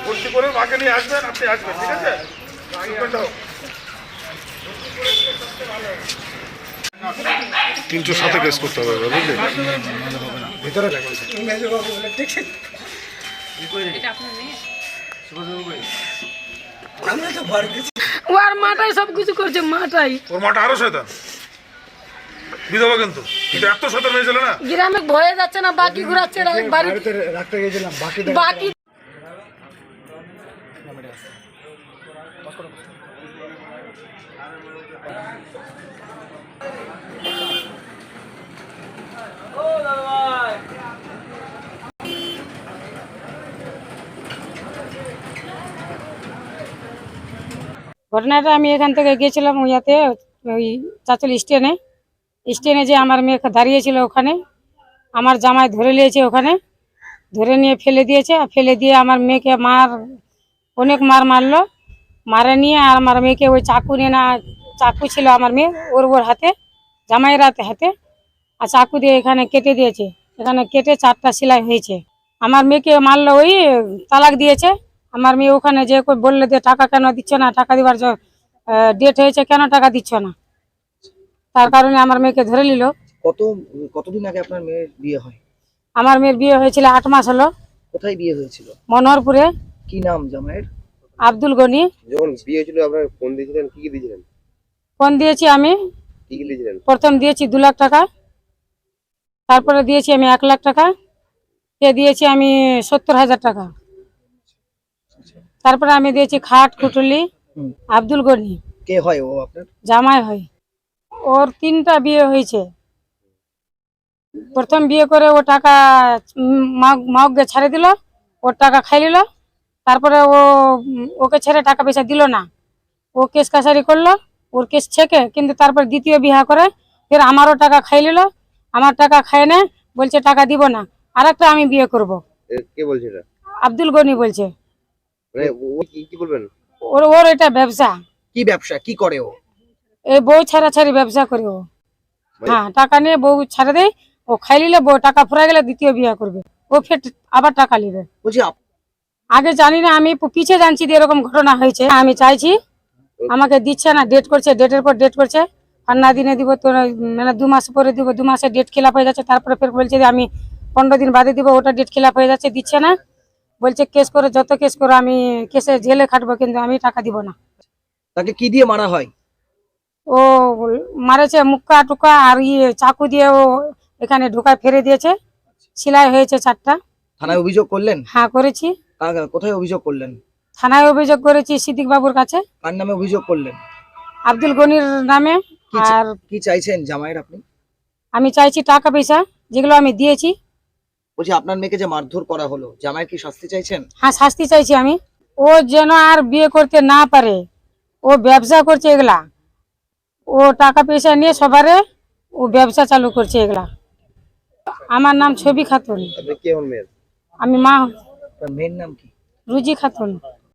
ভর্তি করে মাকে নিয়ে আসবেন, আপনি আসবেন, ঠিক আছে? তিনশো সাথে কেস করতে হবে, বুঝলি? ভিতরে ওর মাটাই সবকিছু করছে, মাটাই। ওর মাটা আরো শয়তান, বিধবা কিন্তু এত শয়তান হয়েছিল না। গ্রামে ভয়ে যাচ্ছে না, বাকি ঘুরাচ্ছে বাড়িতে রাখতে গেছিলাম, বাকি ঘটনাটা আমি এখান থেকে গেছিলাম ইয়াতে, ওই চাঁচল স্টেনে যে আমার মেয়ে দাঁড়িয়েছিল, ওখানে আমার জামাই ধরে নিয়েছে, ওখানে ধরে নিয়ে ফেলে দিয়েছে। ফেলে দিয়ে আমার মেয়েকে অনেক মারলো, মারে নিয়ে আর আমার মেয়েকে ওই চাকু নিয়ে না, চাকু ছিল আমার মেয়ে ওর হাতে, জামাইয়ের হাতে, আর চাকু দিয়ে এখানে কেটে দিয়েছে। এখানে কেটে 4টা সেলাই হয়েছে। আমার মেয়েকে মারলো, ওই তালাক দিয়েছে। আমার মেয়ে ওখানে যে বললে যে টাকা কেন দিচ্ছ না, টাকা দিবার ডেট হয়েছে, কেন টাকা দিচ্ছ না, তার কারণে আমার মেয়েকে ধরে নিল। কতদিন আগে আপনার মেয়ের বিয়ে হয়? আমার মেয়ের বিয়ে হয়েছিল 8 মাস হলো। কোথায় বিয়ে হয়েছিল? মনোহরপুরে। কি নাম জামাইয়ের? আব্দুল গনি। যখন বিয়ে হয়েছিল আপনার ফোন দিয়েছিলেন, কি দিয়েছিলেন? ফোন দিয়েছি আমি, কি দিয়েছিলেন? প্রথম দিয়েছি 2 লাখ টাকা, তারপরে দিয়েছি আমি 1 লাখ টাকা, কে দিয়েছি আমি 70,000 টাকা, তারপরে আমি দিয়েছি খাট খুটুলি। আব্দুল গনি কে হয় ও আপনার? জামাই হয়। ওর 3টা বিয়ে হয়েছে। প্রথম বিয়ে করে ও টাকা মাকে ছেড়ে দিল, ওর টাকা খাই নিল। তারপরে ওকে ছেড়ে টাকা পয়সা দিল না, ও কেস কাছারি করলো, ওর কেস ছেকে, কিন্তু তারপর দ্বিতীয় বিয়ে করে ফের আমারও টাকা খাই নিল। আমার টাকা খায় না, বলছে টাকা দিব না, আরেকটা আমি বিয়ে করব। কে বলছে এটা? আব্দুল গনি বলছে। মানে ও কি বলবেন? ওর এটা ব্যবসা। কি ব্যবসা কি করে ও? এই বউ ছাড়াছাড়ি ব্যবসা করে ও। হ্যাঁ, টাকা নিয়ে বউ ছাড়ে দেয়, ও খাই নিলে বউ টাকা ফুরাই গেলে দ্বিতীয় বিয়ে করবে, ও ফের আবার টাকা নিবে। বলছি আগে জানি না, আমি পিছিয়ে জানছি যে এরকম ঘটনা হয়েছে। আমি চাইছি, আমাকে দিচ্ছে না, ডেট করছে, ডেটের পর ডেট করছে, ফান্না দিনে দিব তো, মানে 2 মাস পরে দিব, 2 মাসে ডেট খিলাপ হয়ে যাচ্ছে। তারপরে ফের বলছে যে আমি 15 দিন বাদে দিব, ওটা ডেট খিলাপ হয়ে যাচ্ছে, দিচ্ছে না। বলছে কেস করে, যত কেস করে আমি কেসে জেলে খাটবো, কিন্তু আমি টাকা দিব না। তাকে কি দিয়ে মারা হয়? ও মারেছে মুক্কা টুকা আর চাকু দিয়ে ও এখানে ঢোকায় ফেলে দিয়েছে, সেলাই হয়েছে 4টা। থানায় অভিযোগ করলেন? হ্যাঁ, করেছি। কোথায় অভিযোগ করলেন? থানায় অভিযোগ করেছি সিদ্দিক বাবুর কাছে। কার নামে অভিযোগ করলেন? আব্দুল গনির নামে। আর কি চাইছেন জামাইয়ের আপনি? আমি চাইছি টাকা পয়সা, যেগুলো আমি দিয়েছি। বলছি আপনার মেয়েকে যে মারধর করা হলো, জামাইয়ের কি শাস্তি চাইছেন? হ্যাঁ, শাস্তি চাইছি আমি। ও যেন আর বিয়ে করতে না পারে, ও ব্যবসা করছে এগুলা, ও টাকা পয়সা নিয়ে সবারে ও ব্যবসা চালু করছে এগুলা। আমার নাম ছবি খাতুন। আপনি কে হন মেয়ের? আমি মা। মেয়ের নাম কি? রুজি খাতুন।